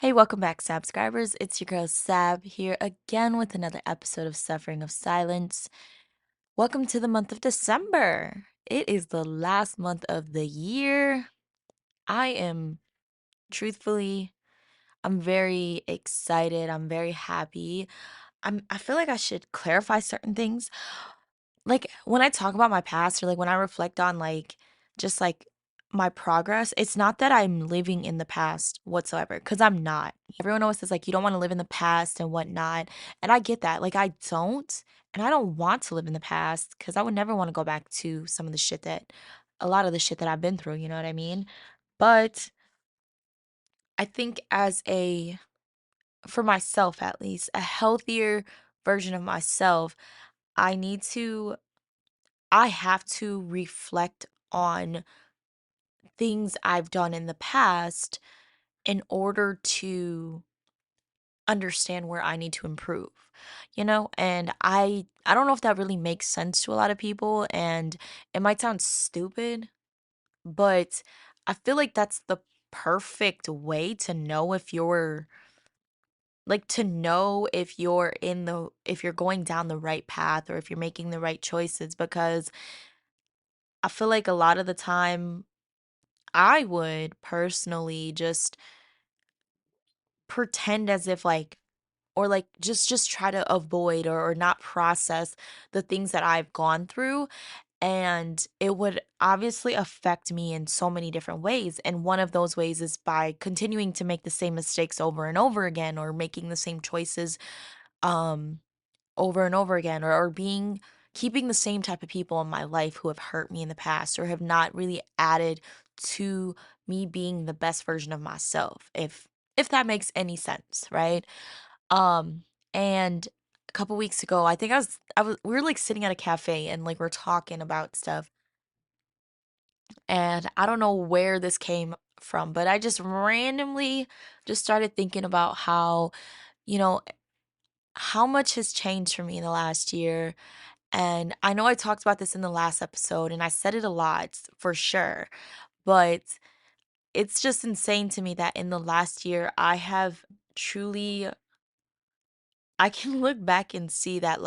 Hey, welcome back, Sabscribers. It's your girl Sab here again with another episode of Suffering of Silence. Welcome to the month of December. It is the last month of the year. I am truthfully, I'm very excited. I'm very happy. I feel like I should clarify certain things. Like when I talk about my past or like when I reflect on just like my progress, it's not that I'm living in the past whatsoever, because I'm not. Everyone always says like you don't want to live in the past and whatnot. And I get that. Like I don't, and I don't want to live in the past because I would never want to go back to some of the shit that a lot of the shit that I've been through, you know what I mean? But I think for myself at least, a healthier version of myself, I need to I have to reflect on things I've done in the past in order to understand where I need to improve. And I don't know if that really makes sense to a lot of people, and it might sound stupid, but I feel like that's the perfect way to know if you're if you're going down the right path or if you're making the right choices, because I feel like a lot of the time I would personally just pretend as if or just try to avoid or not process the things that I've gone through, and it would obviously affect me in so many different ways, and one of those ways is by continuing to make the same mistakes over and over again, or making the same choices um over and over again, or being keeping the same type of people in my life who have hurt me in the past or have not really added to me being the best version of myself, if that makes any sense, right? um and a couple weeks ago, I think I was we were like sitting at a cafe and like we're talking about stuff, and I don't know where this came from, but I just randomly just started thinking about you know how much has changed for me in the last year. And I know I talked about this in the last episode and I said it a lot for sure, but it's just insane to me that in the last year I have truly I can look back and see that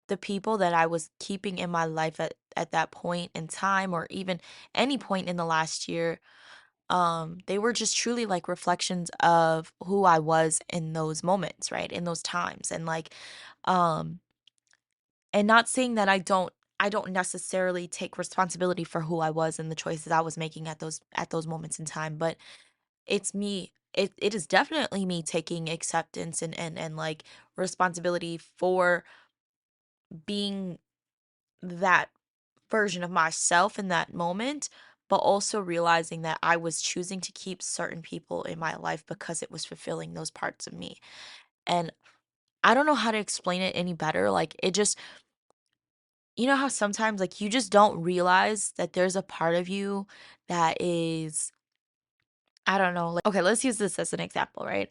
the people that I was keeping in my life at that point in time, or even any point in the last year, they were just truly like reflections of who I was in those moments, right? In those times. Um And not saying that I don't necessarily take responsibility for who I was and the choices I was making at those moments in time, but it's me. It is definitely me taking acceptance and like responsibility for being that version of myself in that moment, but also realizing that I was choosing to keep certain people in my life because it was fulfilling those parts of me. And I don't know how to explain it any better. Like it just You know how sometimes, like, you just don't realize that there's a part of you that is I don't know, like okay, let's use this as an example, right?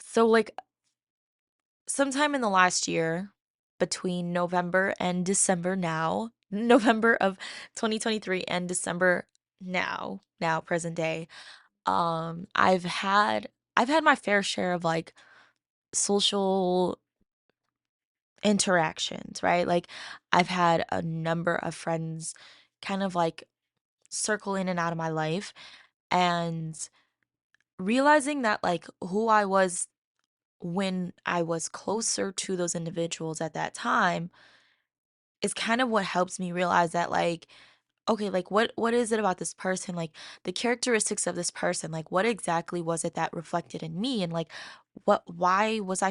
So, like, sometime in the last year, between November and December now, November of 2023 and December now present day, I've had my fair share of, like, social interactions, right? Like, I've had a number of friends kind of, like, circle in and out of my life, and realizing that like who I was when I was closer to those individuals at that time is kind of what helps me realize that like okay, like what is it about this person, like the characteristics of this person, like what exactly was it that reflected in me, and like why was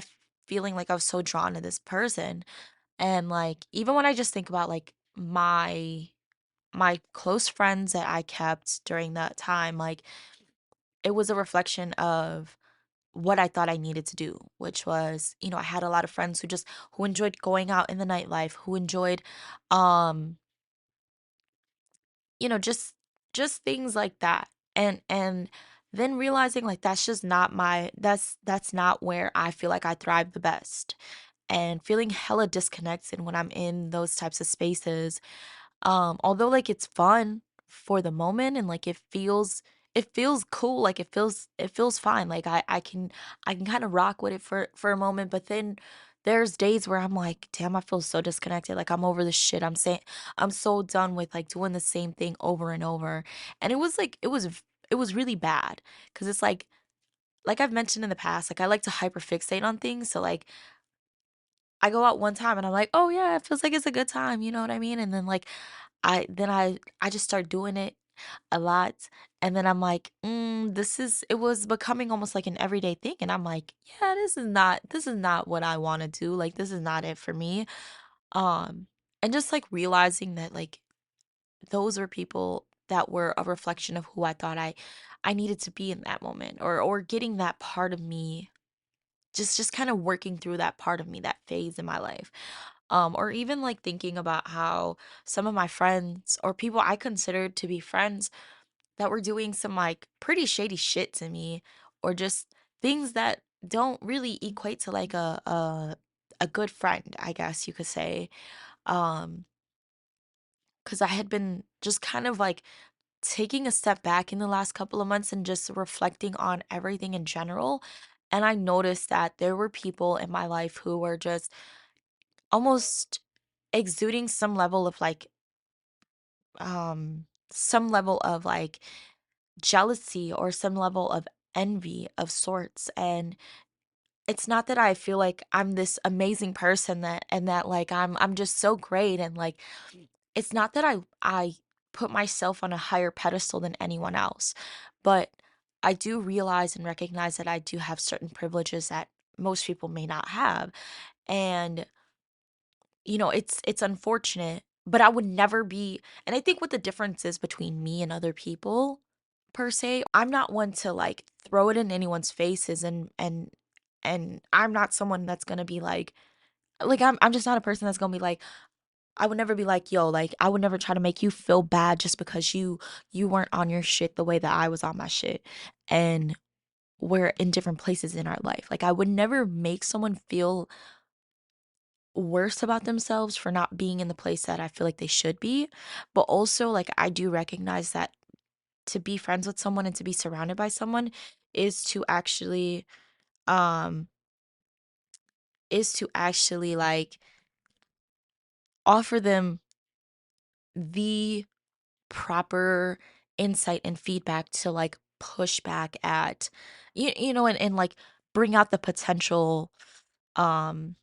feeling like I was so drawn to this person. And like even when I just think about like my close friends that I kept during that time, like it was a reflection of what I thought I needed to do, which was, I had a lot of friends who enjoyed going out in the nightlife, who enjoyed um, just things like that. And then realizing like that's not where I feel like I thrive the best. And feeling hella disconnected when I'm in those types of spaces. Although like it's fun for the moment and like it feels cool, like it feels fine. Like I can kind of rock with it for a moment, but then there's days where I'm like, damn, I feel so disconnected. Like I'm over this shit. I'm saying I'm so done with like doing the same thing over and over. And it was like it was really bad because it's like I've mentioned in the past, like I like to hyperfixate on things. So like I go out one time and I'm like, oh yeah, it feels like it's a good time, you know what I mean? And then like I just start doing it a lot. And then I'm like, it was becoming almost like an everyday thing. And I'm like, yeah, this is not what I want to do. Like, this is not it for me. Um, and just like realizing that like those are people that were a reflection of who I thought I needed to be in that moment or getting that part of me just kind of working through that part of me, that phase in my life. Or even like thinking about how some of my friends or people I considered to be friends that were doing some like pretty shady shit to me or just things that don't really equate to like a good friend, I guess you could say. Um, because I had been just kind of like taking a step back in the last couple of months and just reflecting on everything in general. And I noticed that there were people in my life who were just almost exuding some level of like jealousy or some level of envy of sorts. And it's not that I feel like I'm this amazing person that and that like I'm just so great and like it's not that I put myself on a higher pedestal than anyone else, but I do realize and recognize that I do have certain privileges that most people may not have. And it's unfortunate, but I would never be and I think what the difference is between me and other people per se, I'm not one to like throw it in anyone's faces and I'm not someone that's going to be like I'm just not a person that's going to be like I would never be like, "Yo, like I would never try to make you feel bad just because you weren't on your shit the way that I was on my shit." And we're in different places in our life. Like I would never make someone feel worse about themselves for not being in the place that I feel like they should be. But also, like, I do recognize that to be friends with someone and to be surrounded by someone is to actually, um, like offer them the proper insight and feedback to like push back at, and like bring out um,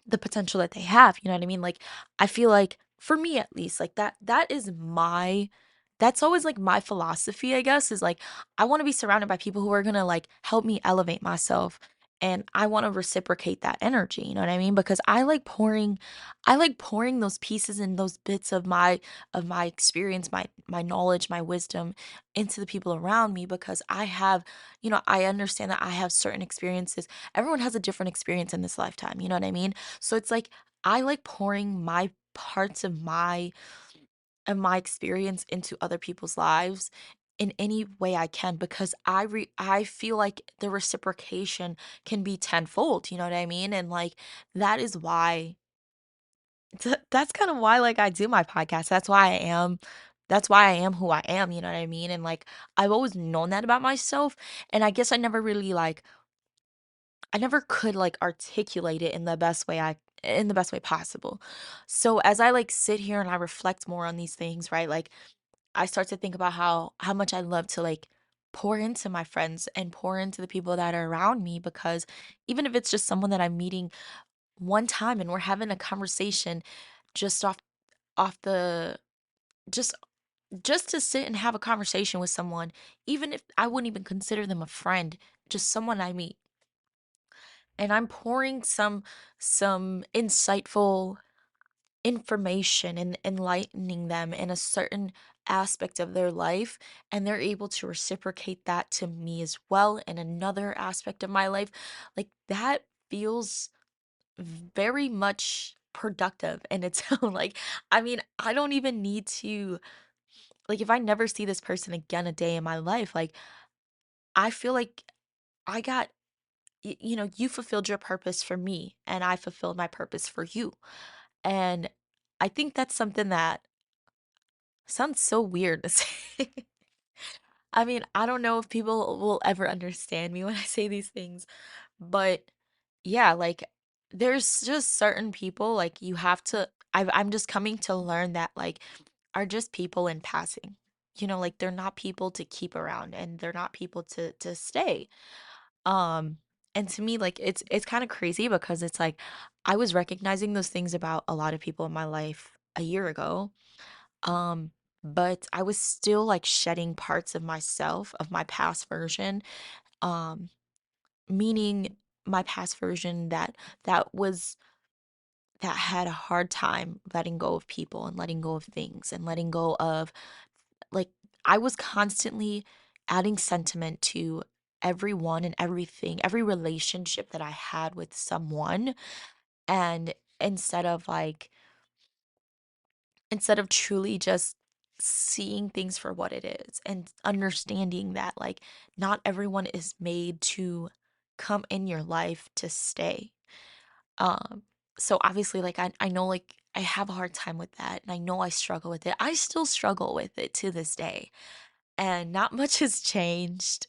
the potential that they have, you know what I mean? Like I feel like for me at least, like that is my that's always like my philosophy, I guess, is like I want to be surrounded by people who are going to like help me elevate myself and I want to reciprocate that energy, you know what I mean? Because I like pouring those pieces and those bits of my experience, my knowledge, my wisdom into the people around me because I have, I understand that I have certain experiences. Everyone has a different experience in this lifetime, you know what I mean? So it's like I like pouring my parts of my experience into other people's lives in any way I can because I feel like the reciprocation can be tenfold, you know what I mean? And like that is why that's kind of why like I do my podcast. That's why I am who I am, you know what I mean? And like I've always known that about myself and I guess I never really like I never could like articulate it in the best way possible. So as I like sit here and I reflect more on these things, right? Like I start to think about how much I love to like pour into my friends and pour into the people that are around me because even if it's just someone that I'm meeting one time and we're having a conversation just off the just just to sit and have a conversation with someone, even if I wouldn't even consider them a friend, just someone I meet and I'm pouring some insightful information and enlightening them in a certain aspect of their life and they're able to reciprocate that to me as well in another aspect of my life like that feels very much productive in its own like I mean I don't even need to like if I never see this person again a day in my life like I feel like I got you fulfilled your purpose for me and I fulfilled my purpose for you. And I think that's something that sounds so weird to say. I mean, I don't know if people will ever understand me when I say these things, but yeah, like there's just certain people like you have to I'm just coming to learn that like are just people in passing. You know, like they're not people to keep around and they're not people to stay. Um and to me like it's kind of crazy because it's like I was recognizing those things about a lot of people in my life a year ago. Um but I was still like shedding parts of myself, of my past version. Um Meaning my past version that was that had a hard time letting go of people and letting go of things and letting go of like I was constantly adding sentiment to everyone and everything, every relationship that I had with someone. And instead of like, instead of truly just seeing things for what it is and understanding that like not everyone is made to come in your life to stay. Um, so obviously, like I know like I have a hard time with that and I know I struggle with it. I still struggle with it to this day. And not much has changed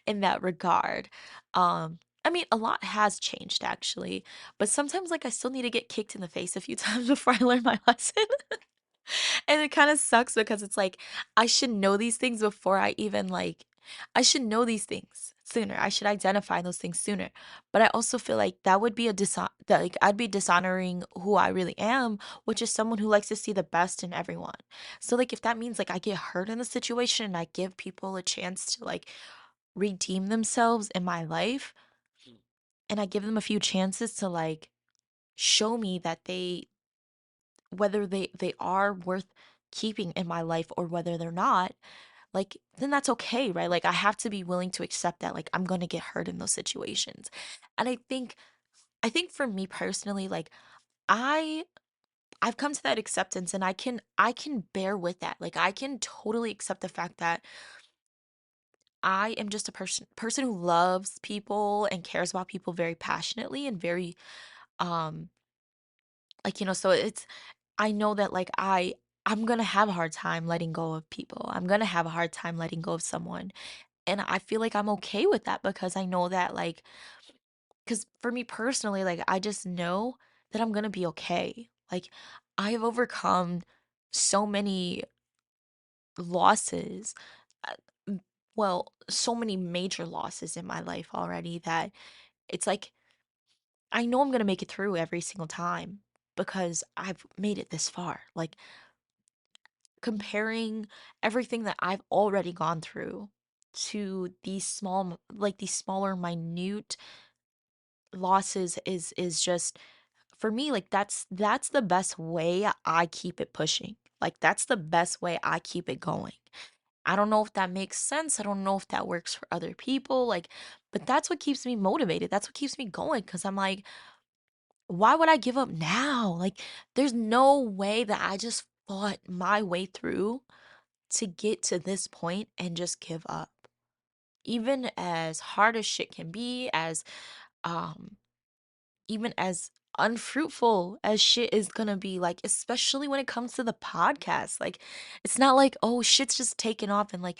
in that regard. I mean, a lot has changed actually, but sometimes like I still need to get kicked in the face a few times before I learn my lesson. And it kind of sucks because it's like I should know these things before I even like I should know these things sooner. I should identify those things sooner. But I also feel like that would be a that like I'd be dishonoring who I really am, which is someone who likes to see the best in everyone. So like if that means like I get hurt in the situation and I give people a chance to like redeem themselves in my life and I give them a few chances to like show me that whether they are worth keeping in my life or whether they're not, like then that's okay, right? Like I have to be willing to accept that like I'm going to get hurt in those situations. And I think for me personally like I I've come to that acceptance and I can bear with that. Like I can totally accept the fact that I am just a person who loves people and cares about people very passionately and very um like so it's I know that like I'm going to have a hard time letting go of people. I'm going to have a hard time letting go of someone. And I feel like I'm okay with that because I know that like cuz for me personally like I just know that I'm going to be okay. Like I have overcome so many losses. uh, well, so many major losses in my life already that it's like I know I'm going to make it through every single time because I've made it this far. Like comparing everything that I've already gone through to these like these smaller minute losses is just for me like that's the best way I keep it pushing. Like that's the best way I keep it going. I don't know if that makes sense. I don't know if that works for other people like but that's what keeps me motivated. That's what keeps me going cuz I'm like why would I give up now? Like there's no way that I just fought my way through to get to this point and just give up. Even as hard as shit can be, as um even as unfruitful as shit is gonna be, like especially when it comes to the podcast. Like it's not like, oh shit's just taken off and like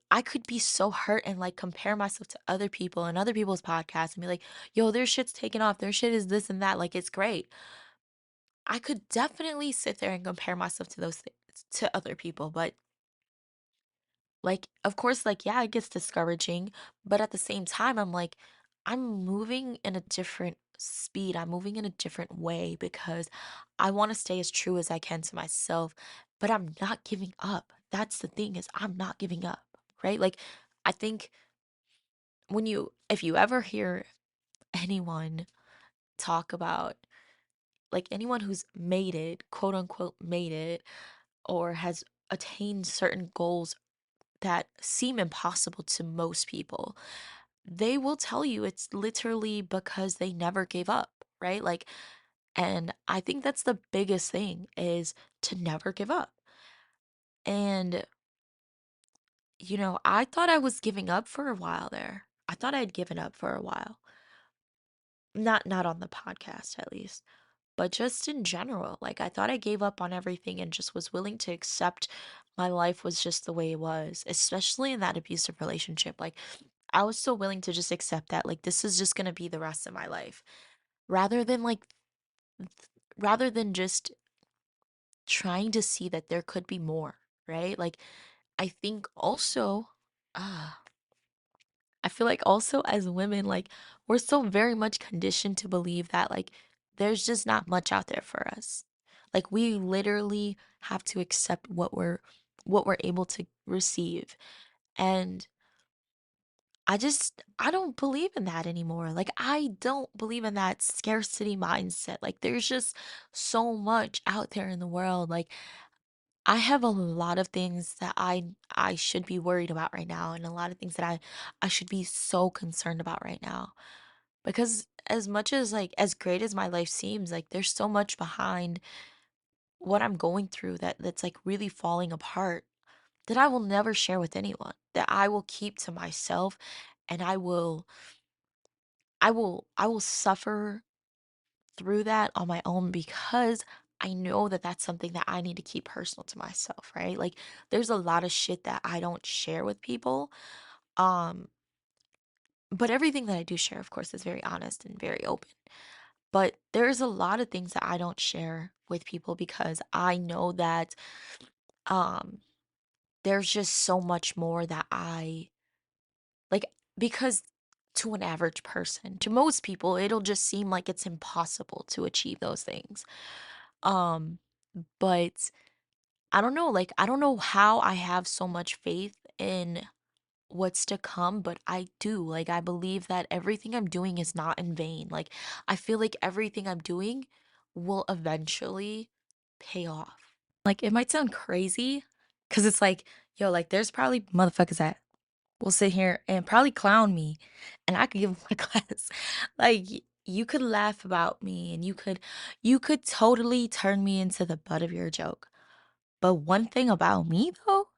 I could be so hurt and like compare myself to other people and other people's podcasts and be like, yo, their shit's taken off, their shit is this and that, like it's great. I could definitely sit there and compare myself to those things to other people, but like, of course, like, yeah, it gets discouraging, but at the same time, I'm like, I'm moving in a different speed. I'm moving in a different way because I want to stay as true as I can to myself, but I'm not giving up. That's the thing is I'm not giving up, right? Like, I think if you ever hear anyone talk about like anyone who's made it, quote unquote, made it, or has attained certain goals that seem impossible to most people, they will tell you it's literally because they never gave up, right? Like, and I think that's the biggest thing is to never give up. And, I thought I was giving up for a while there. I thought I had given up for a while. Not on the podcast at least. but just in general. Like, I thought I gave up on everything and just was willing to accept my life was just the way it was, especially in that abusive relationship. Like, I was so willing to just accept that, like, this is just gonna be the rest of my life, rather than th- rather than just trying to see that there could be more, right? Like, I think also, ah, I feel like also as women, like, we're so very much conditioned to believe that, like, there's just not much out there for us. Like, we literally have to accept what we're able to receive. And I don't believe in that anymore. Like, I don't believe in that scarcity mindset. Like, there's just so much out there in the world. Like, I have a lot of things that I should be worried about right now, and a lot of things that I should be so concerned about right now. Because as much as, like, as great as my life seems, like, there's so much behind what I'm going through that's like really falling apart, that I will never share with anyone. That I will keep to myself, and I will suffer through that on my own, because I know that that's something that I need to keep personal to myself, right? Like, there's a lot of shit that I don't share with people. Um, but everything that I do share, of course, is very honest and very open. But there's a lot of things that I don't share with people, because I know that um there's just so much more that I like, because to an average person, to most people, it'll just seem like it's impossible to achieve those things. Um, but I don't know, like, I don't know how I have so much faith in what's to come, but I do. Like, I believe that everything I'm doing is not in vain. Like, I feel like everything I'm doing will eventually pay off. Like, it might sound crazy, because it's like, yo, like, there's probably motherfuckers that will sit here and probably clown me, and I could give them a class. Like, you could laugh about me, and you could totally turn me into the butt of your joke. But one thing about me though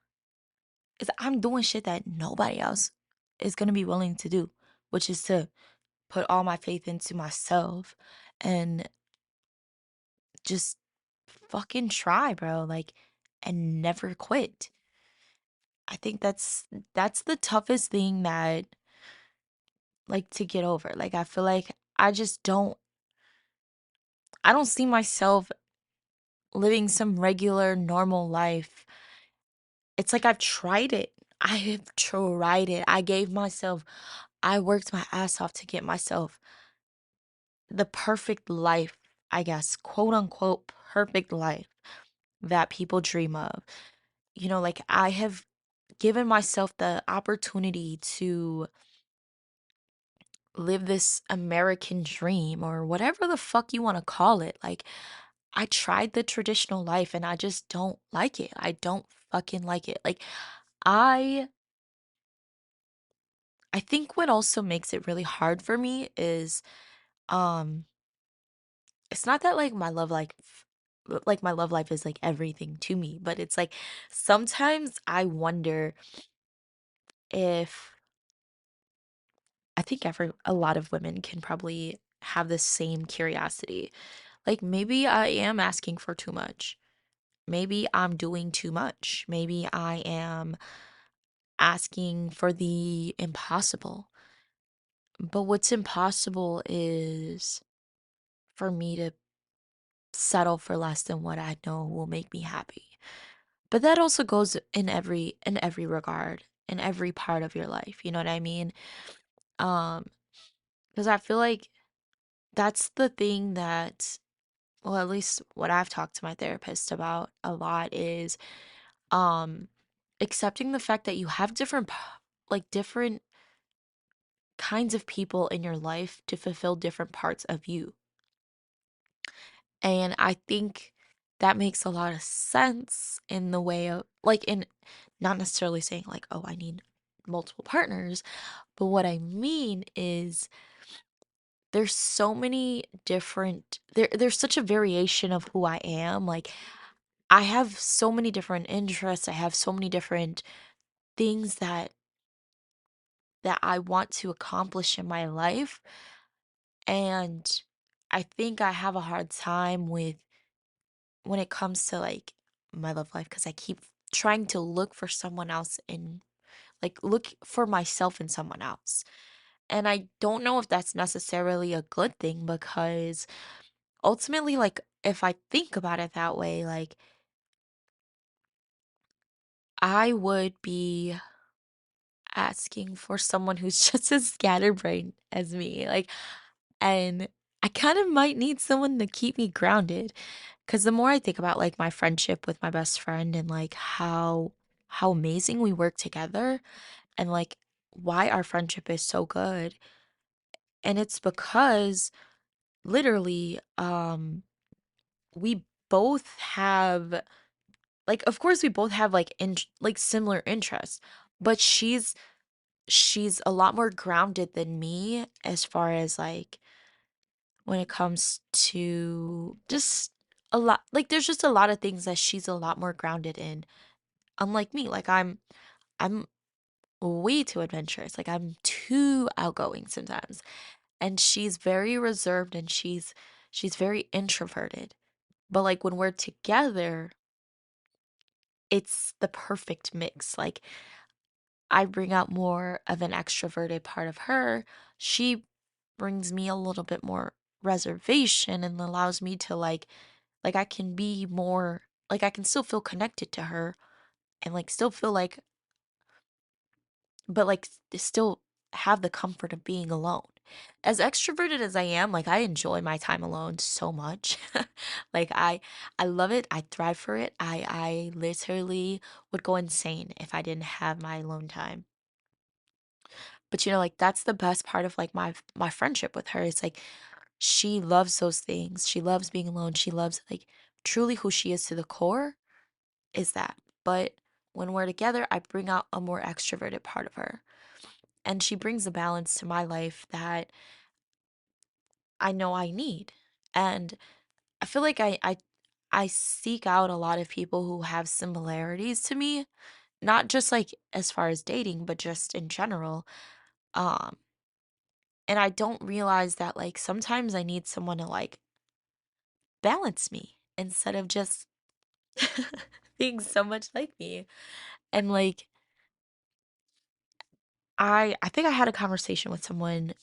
is I'm doing shit that nobody else is gonna be willing to do, which is to put all my faith into myself and just fucking try, bro. Like, and never quit. I think that's the toughest thing that, like, to get over. Like, I feel like I don't see myself living some regular normal life. It's like I've tried it. I have tried it. I worked my ass off to get myself the perfect life, I guess, quote unquote, perfect life that people dream of. Like, I have given myself the opportunity to live this American dream, or whatever the fuck you want to call it. Like, I tried the traditional life and I just don't like it. I don't fucking like it. Like, I I think what also makes it really hard for me is um it's not that, like, my love life is like everything to me, but it's like sometimes I wonder if I think a lot of women can probably have the same curiosity. Like, maybe I am asking for too much. Maybe I'm doing too much. Maybe I am asking for the impossible. But what's impossible is for me to settle for less than what I know will make me happy. But that also goes in every regard, in every part of your life, you know what I mean? Um, because I feel like that's the thing that, well, at least what I've talked to my therapist about a lot is um accepting the fact that you have different kinds of people in your life to fulfill different parts of you. And I think that makes a lot of sense in the way of, like, in not necessarily saying, like, oh, I need multiple partners, but what I mean is there's so many different there's such a variation of who I am. Like, I have so many different interests. I have so many different things that I want to accomplish in my life. And I think I have a hard time with when it comes to like my love life because I keep trying to look for someone else in like look for myself in someone else. And I don't know if that's necessarily a good thing because ultimately, like, if I think about it that way, like, I would be asking for someone who's just as scatterbrained as me. Like, and I kind of might need someone to keep me grounded. Because the more I think about like my friendship with my best friend and like how amazing we work together and like why our friendship is so good. And it's because literally, we both have like of course we both have like like similar interests, but she's a lot more grounded than me as far as like when it comes to just a lot like there's just a lot of things that she's a lot more grounded in, unlike me. Like I'm way too adventurous. Like I'm too outgoing sometimes. And she's very reserved and she's very introverted. But like when we're together, it's the perfect mix. Like I bring out more of an extroverted part of her. She brings me a little bit more reservation and allows me to like I can be more like I can still feel connected to her and like still feel like but like still have the comfort of being alone. As extroverted as I am, like I enjoy my time alone so much. Like I love it. I thrive for it. I literally would go insane if I didn't have my alone time. But you know, like that's the best part of like my friendship with her. It's like she loves those things. She loves being alone. She loves like truly who she is to the core is that. But when we're together, I bring out a more extroverted part of her. And she brings a balance to my life that I know I need. And I feel like I seek out a lot of people who have similarities to me, not just like as far as dating, but just in general. Um and I don't realize that like sometimes I need someone to like balance me instead of just being so much like me. And like I think I had a conversation with someone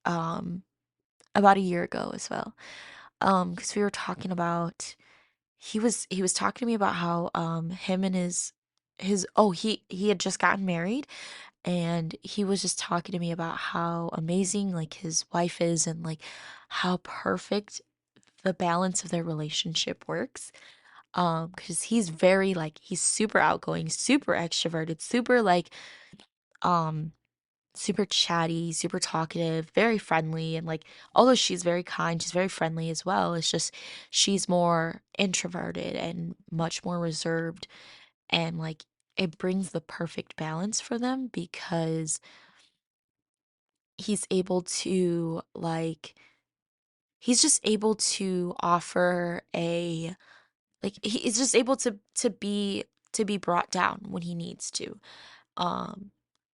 um about a year ago as well. Because we were talking about he was talking to me about how him and his oh he had just gotten married and he was just talking to me about how amazing like his wife is and like how perfect the balance of their relationship works. Because he's very like he's super outgoing, super extroverted, super like um super chatty, super talkative, very friendly, and like although she's very kind, she's very friendly as well. It's just she's more introverted and much more reserved and like it brings the perfect balance for them because he's able to like he's just able to offer a like he's just able to be brought down when he needs to. Um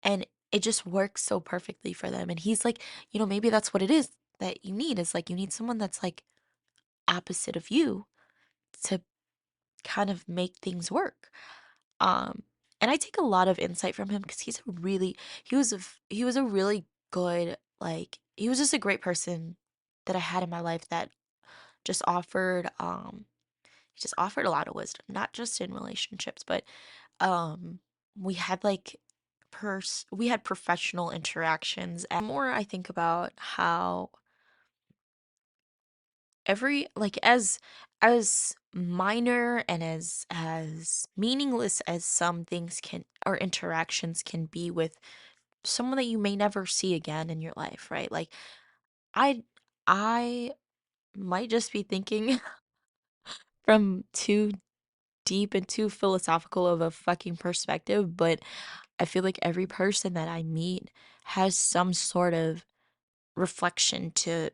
and it just works so perfectly for them. And he's like, you know, maybe that's what it is that you need is like you need someone that's like opposite of you to kind of make things work. Um and I take a lot of insight from him because he was a really good like he was just a great person that I had in my life that just offered he just offered a lot of wisdom, not just in relationships, but um we had like we had professional interactions. And the more I think about how every like as minor and as meaningless as some things can or interactions can be with someone that you may never see again in your life, right? Like I I might just be thinking from too deep and too philosophical of a fucking perspective, but I feel like every person that I meet has some sort of reflection to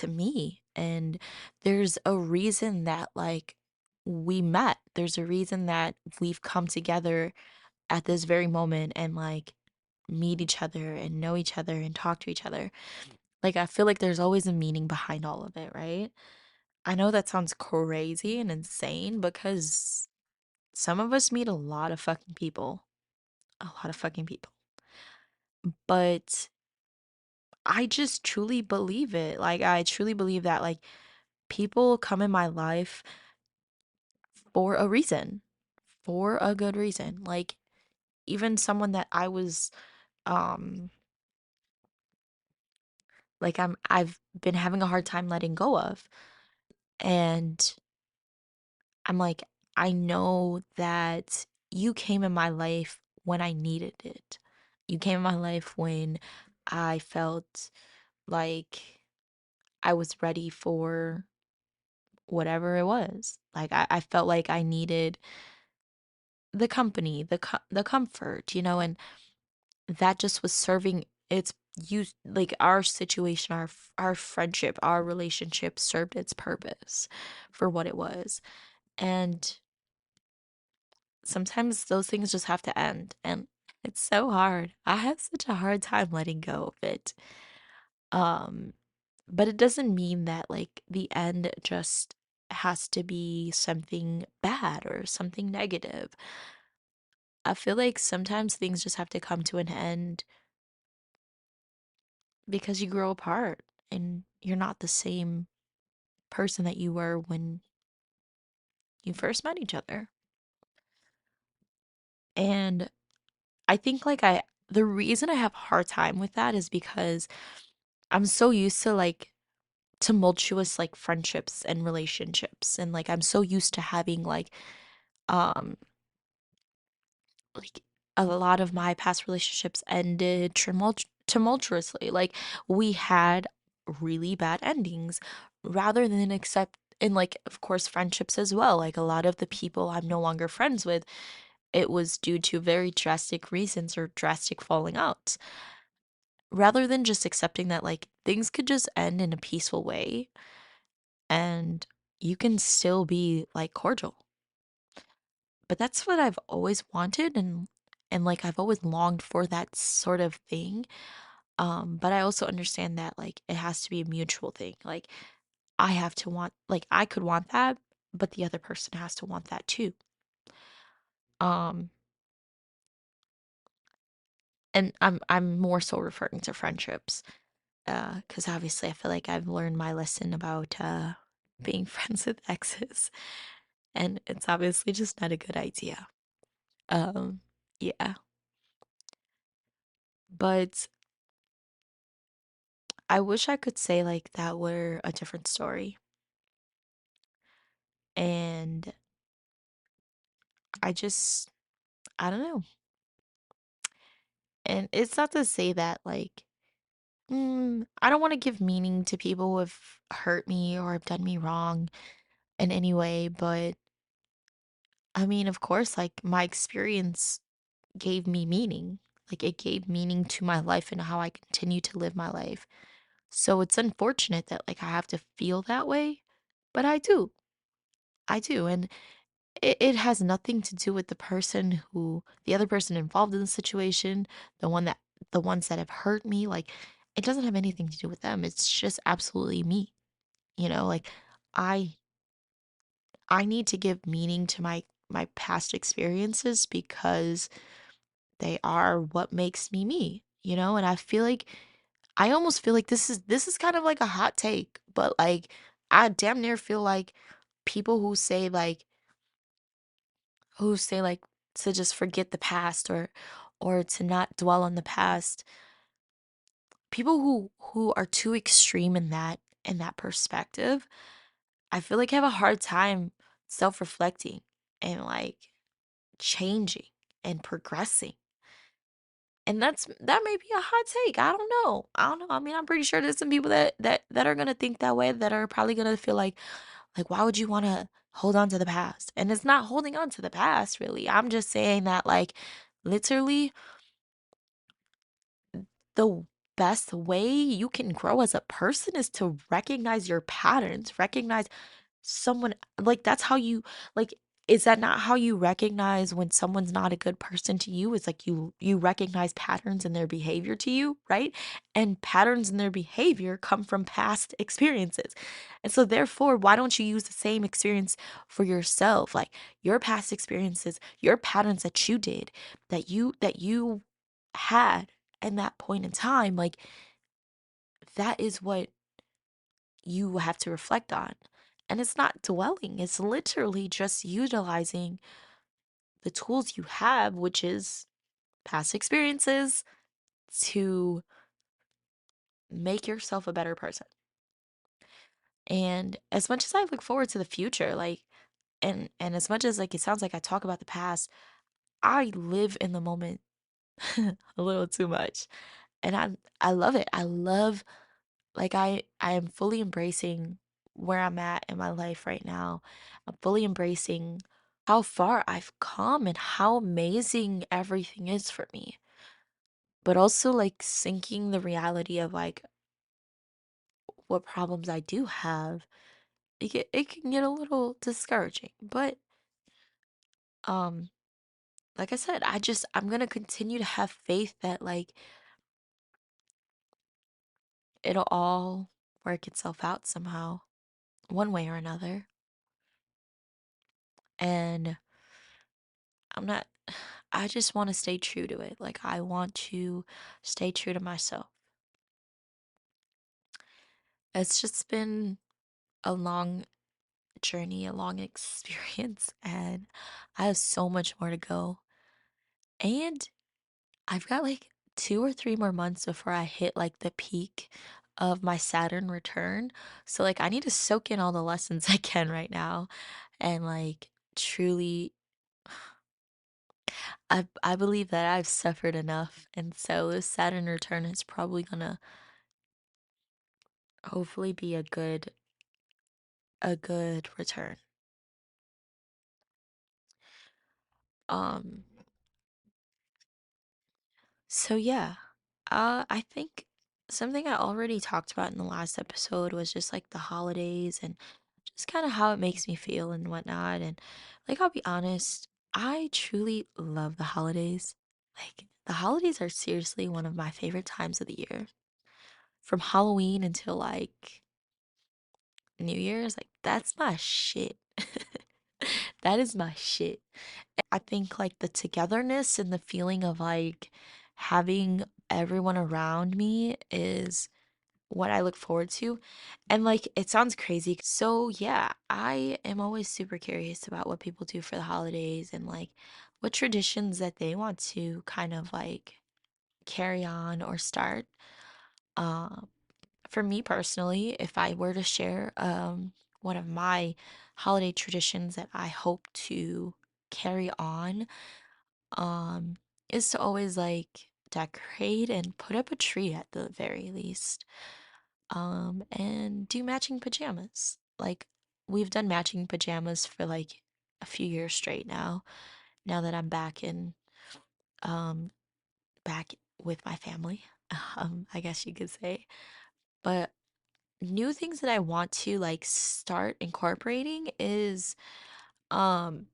me, and there's a reason that like we met. There's a reason that we've come together at this very moment and like meet each other and know each other and talk to each other. Like, I feel like there's always a meaning behind all of it, right? I know that sounds crazy and insane because some of us meet a lot of fucking people, a lot of fucking people. But I just truly believe it. Like, I truly believe that, like, people come in my life for a reason, for a good reason. Like, even someone that I was, um, like, I've been having a hard time letting go of. And I'm like, I know that you came in my life when I needed it. You came in my life when I felt like I was ready for whatever it was. Like I felt like I needed the company, the comfort, and that just was serving its use. Like our situation, our friendship, our relationship served its purpose for what it was. And sometimes those things just have to end, and it's so hard. I have such a hard time letting go of it. Um, but it doesn't mean that like the end just has to be something bad or something negative. I feel like sometimes things just have to come to an end because you grow apart and you're not the same person that you were when you first met each other. And I think the reason I have a hard time with that is because I'm so used to like tumultuous like friendships and relationships, and like I'm so used to having um like a lot of my past relationships ended tumultuously. Like we had really bad endings rather than accept, and like of course friendships as well. Like a lot of the people I'm no longer friends with, it was due to very drastic reasons or drastic falling outs. Rather than just accepting that like things could just end in a peaceful way and you can still be like cordial. But that's what I've always wanted, and like I've always longed for that sort of thing. But I also understand that like it has to be a mutual thing. Like I have to want, like I could want that, but the other person has to want that too. Um and I'm more so referring to friendships. Because obviously I feel like I've learned my lesson about being friends with exes, and it's obviously just not a good idea. Um yeah. But I wish I could say like that were a different story. And I don't know. And it's not to say that like, I don't want to give meaning to people who have hurt me or have done me wrong in any way. But I mean, of course, like my experience gave me meaning. Like it gave meaning to my life and how I continue to live my life. So it's unfortunate that like I have to feel that way, but I do. I do. And it has nothing to do with the other person involved in the situation, the one that, the ones that have hurt me. Like, it doesn't have anything to do with them. It's just absolutely me. Like I, I need to give meaning to my past experiences because they are what makes me me, and I feel like I almost feel like this is kind of like a hot take, but like I damn near feel like people who say like to just forget the past or to not dwell on the past. People who are too extreme in that perspective, I feel like have a hard time self-reflecting and like changing and progressing. And that may be a hot take. I don't know. I don't know. I mean, I'm pretty sure there's some people that are gonna think that way, that are probably gonna feel like why would you want to hold on to the past? And it's not holding on to the past really. I'm just saying that like literally the best way you can grow as a person is to recognize your patterns, recognize someone, like that's how you, like Is that not how you recognize when someone's not a good person to you? It's like you recognize patterns in their behavior to you, right? And patterns in their behavior come from past experiences. And so therefore, why don't you use the same experience for yourself? Like your past experiences, your patterns that you did, that you had in that point in time, like that is what you have to reflect on. And it's not dwelling, it's literally just utilizing the tools you have, which is past experiences, to make yourself a better person. And as much as I look forward to the future, like and as much as like it sounds like I talk about the past, I live in the moment a little too much. And I love it. I love like I am fully embracing where I'm at in my life right now. I'm fully embracing how far I've come and how amazing everything is for me. But also like sinking the reality of like what problems I do have, it can get a little discouraging. But um like I said, I'm gonna continue to have faith that like it'll all work itself out somehow, one way or another. And I'm not I just want to stay true to it. Like I want to stay true to myself. It's just been a long journey, a long experience, and I have so much more to go. And I've got like 2 or 3 more months before I hit like the peak of my Saturn return. So like I need to soak in all the lessons I can right now and like truly I believe that I've suffered enough, and so this Saturn return is probably gonna hopefully be a good return. Um so yeah. I think something I already talked about in the last episode was just like the holidays and just kind of how it makes me feel and whatnot. And like, I'll be honest, I truly love the holidays. Like, the holidays are seriously one of my favorite times of the year. From Halloween until like New Year's, like, that's my shit. That is my shit. I think like the togetherness and the feeling of like having everyone around me is what I look forward to. And like it sounds crazy. So yeah, I am always super curious about what people do for the holidays and like what traditions that they want to kind of like carry on or start. Um for me personally, if I were to share one of my holiday traditions that I hope to carry on um is to always like decorate and put up a tree at the very least. And do matching pajamas. Like we've done matching pajamas for like a few years straight now. Now that I'm um back with my family, I guess you could say. But new things that I want to like start incorporating is um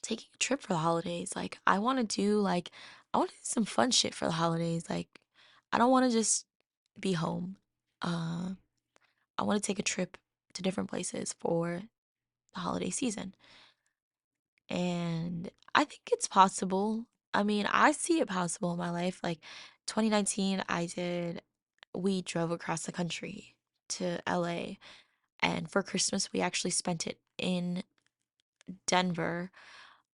taking a trip for the holidays. Like I want to do some fun shit for the holidays. Like I don't want to just be home. Uh I want to take a trip to different places for the holiday season. And I think it's possible. I mean, I see it possible in my life. Like 2019, we drove across the country to LA. And for Christmas, we actually spent it in Denver.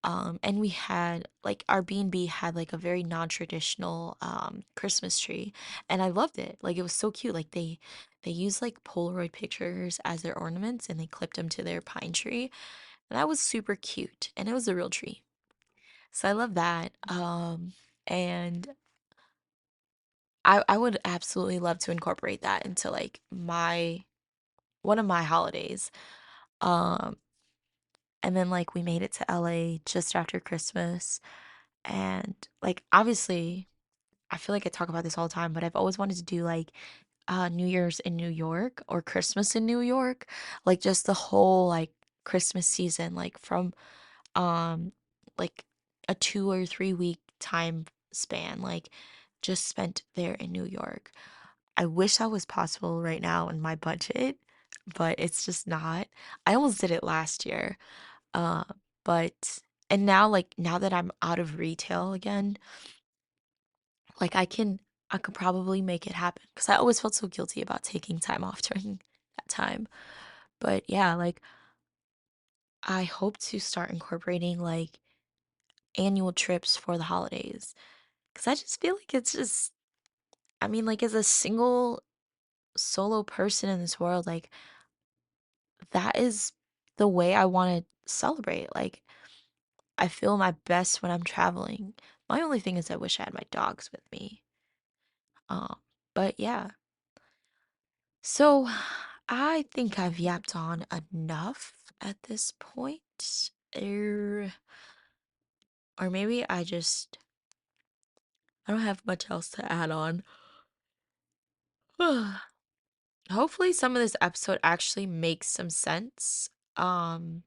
And we had like our B&B had like a very non-traditional Christmas tree. And I loved it. Like it was so cute. Like they used like Polaroid pictures as their ornaments and they clipped them to their pine tree. And that was super cute. And it was a real tree. So I love that. And I would absolutely love to incorporate that into like my one of my holidays. Um, and then like we made it to LA just after Christmas. And like obviously I feel like I talk about this all the time, but I've always wanted to do like New Year's in New York or Christmas in New York. Like just the whole like Christmas season, like from um like a 2 or 3 week time span, like just spent there in New York. I wish that was possible right now in my budget, but it's just not. I almost did it last year. Uh, but and now now that I'm out of retail again, like I could probably make it happen because I always felt so guilty about taking time off during that time. But yeah, like I hope to start incorporating like annual trips for the holidays because I just feel like it's just, I mean, like as a single solo person in this world, like that is the way I want to celebrate. Like I feel my best when I'm traveling. My only thing is I wish I had my dogs with me. Um, but yeah. So I think I've yapped on enough at this point. Or maybe I don't have much else to add on. Hopefully some of this episode actually makes some sense. Um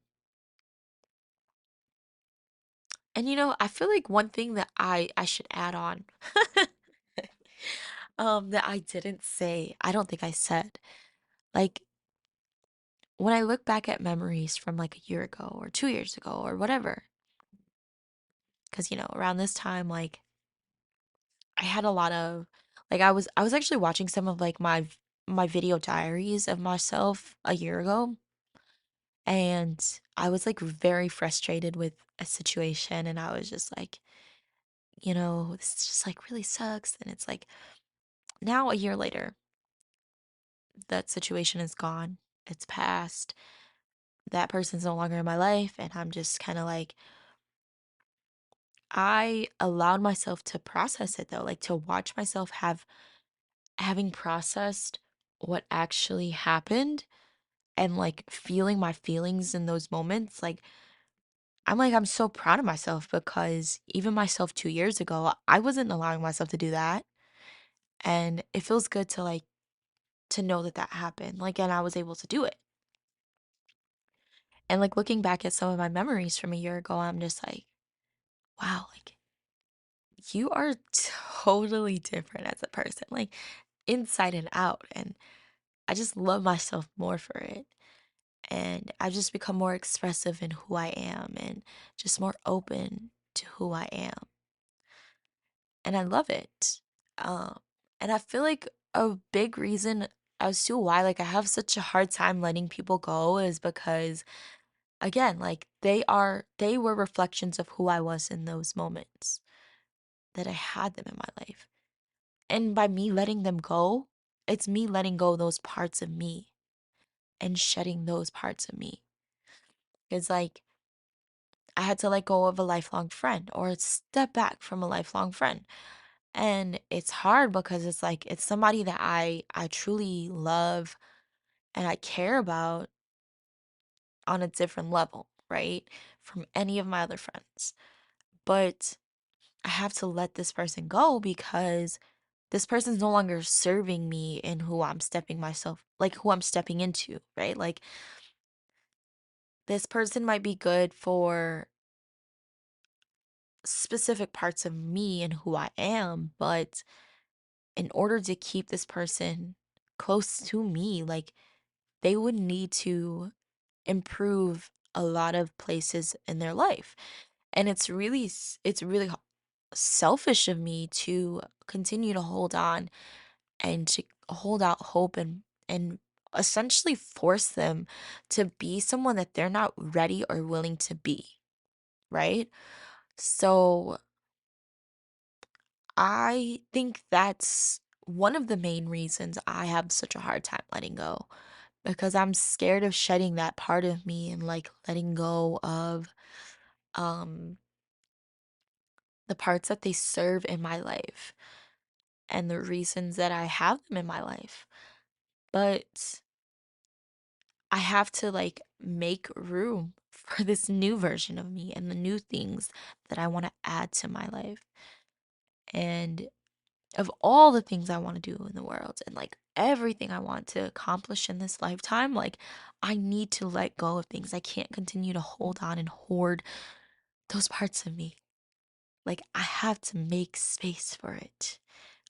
and I feel like one thing that I should add on that I didn't say, I don't think I said. Like when I look back at memories from like a year ago or 2 years ago or whatever, cuz around this time like I had a lot of like I was actually watching some of like my video diaries of myself a year ago, and I was like very frustrated with a situation, and I was just like, this just like really sucks. And it's like now a year later, that situation is gone. It's past. That person's no longer in my life, and I'm just kind of like I allowed myself to process it though, like to watch myself having processed what actually happened and like feeling my feelings in those moments. I'm so proud of myself because even myself 2 years ago, I wasn't allowing myself to do that. And it feels good to to know that that happened. Like, and I was able to do it. And like looking back at some of my memories from a year ago, I'm just like, wow, like you are totally different as a person, like inside and out. And I just love myself more for it. And I've just become more expressive in who I am and just more open to who I am. And I love it. Um, and I feel like a big reason as to why like I have such a hard time letting people go is because again, like they were reflections of who I was in those moments that I had them in my life. And by me letting them go, it's me letting go those parts of me and shedding those parts of me. It's like I had to let go of a lifelong friend or step back from a lifelong friend. And it's hard because it's like it's somebody that I truly love and I care about on a different level, right? From any of my other friends. But I have to let this person go because this person's no longer serving me in who I'm stepping myself, like who I'm stepping into, right? Like this person might be good for specific parts of me and who I am, but in order to keep this person close to me, like they would need to improve a lot of places in their life. And it's really selfish of me to continue to hold on and to hold out hope and essentially force them to be someone that they're not ready or willing to be, right? So I think that's one of the main reasons I have such a hard time letting go because I'm scared of shedding that part of me and like letting go of um the parts that they serve in my life and the reasons that I have them in my life. But I have to like make room for this new version of me and the new things that I want to add to my life. And of all the things I want to do in the world and like everything I want to accomplish in this lifetime, like I need to let go of things. I can't continue to hold on and hoard those parts of me. Like I have to make space for it.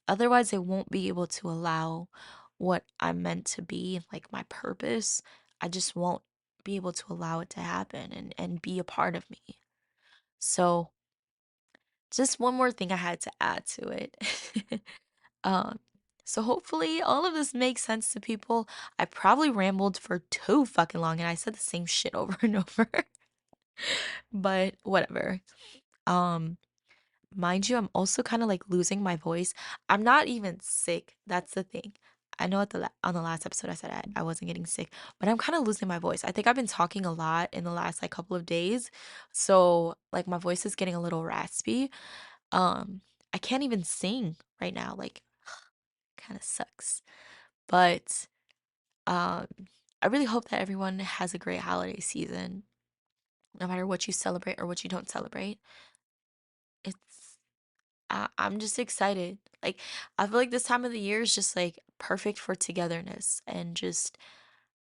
Otherwise, I won't be able to allow what I'm meant to be, like my purpose. I just won't be able to allow it to happen and be a part of me. So, just one more thing I had to add to it. um, so hopefully all of this makes sense to people. I probably rambled for too fucking long and I said the same shit over and over. But whatever. Um, Mind you, I'm also kind of like losing my voice. I'm not even sick. That's the thing. I know on the last episode I said I wasn't getting sick, but I'm kind of losing my voice. I think I've been talking a lot in the last like couple of days. So like my voice is getting a little raspy. Um I can't even sing right now. Like kind of sucks. But um I really hope that everyone has a great holiday season, no matter what you celebrate or what you don't celebrate. It's I'm just excited. Like, I feel like this time of the year is just like perfect for togetherness and just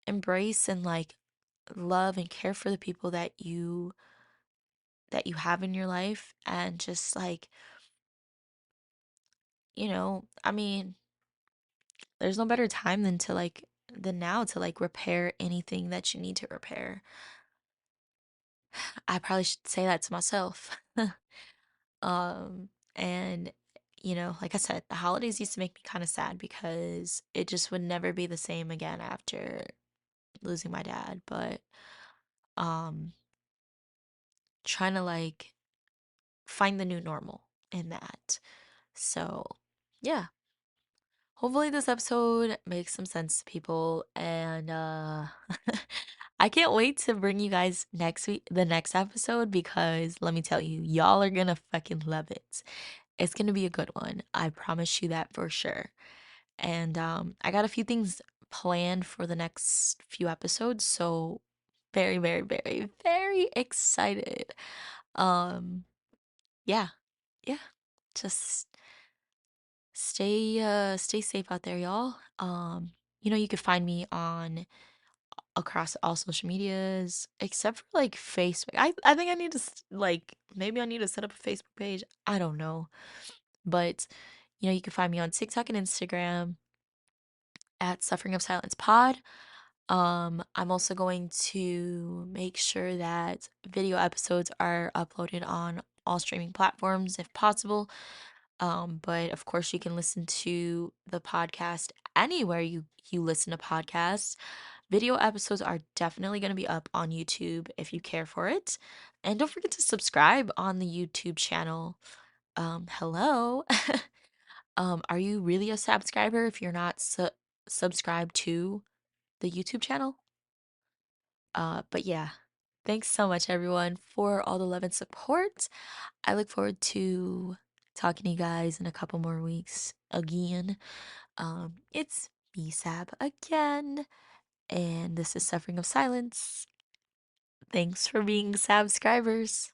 embrace and like love and care for the people that you have in your life and just like, I mean, there's no better time than now to like repair anything that you need to repair. I probably should say that to myself. And like I said, the holidays used to make me kind of sad because it just would never be the same again after losing my dad. But um trying to like find the new normal in that. So, yeah. Hopefully this episode makes some sense to people and I can't wait to bring you guys the next episode because let me tell you, y'all are gonna fucking love it. It's gonna be a good one. I promise you that for sure. And I got a few things planned for the next few episodes, so very, very, very, very excited. Um, yeah, yeah. Just stay safe out there, y'all. You can find me on across all social medias except for like Facebook. I think I need to like maybe I need to set up a Facebook page. I don't know. But you can find me on TikTok and Instagram at Suffering of Silence Pod. I'm also going to make sure that video episodes are uploaded on all streaming platforms if possible. But of course, you can listen to the podcast anywhere you listen to podcasts. Video episodes are definitely going to be up on YouTube if you care for it. And don't forget to subscribe on the YouTube channel. Hello. Are you really a subscriber if you're not subscribed to the YouTube channel? But yeah, thanks so much everyone for all the love and support. I look forward to talking to you guys in a couple more weeks again. It's me, Sab, again, and this is Suffering of Silence. Thanks for being subscribers.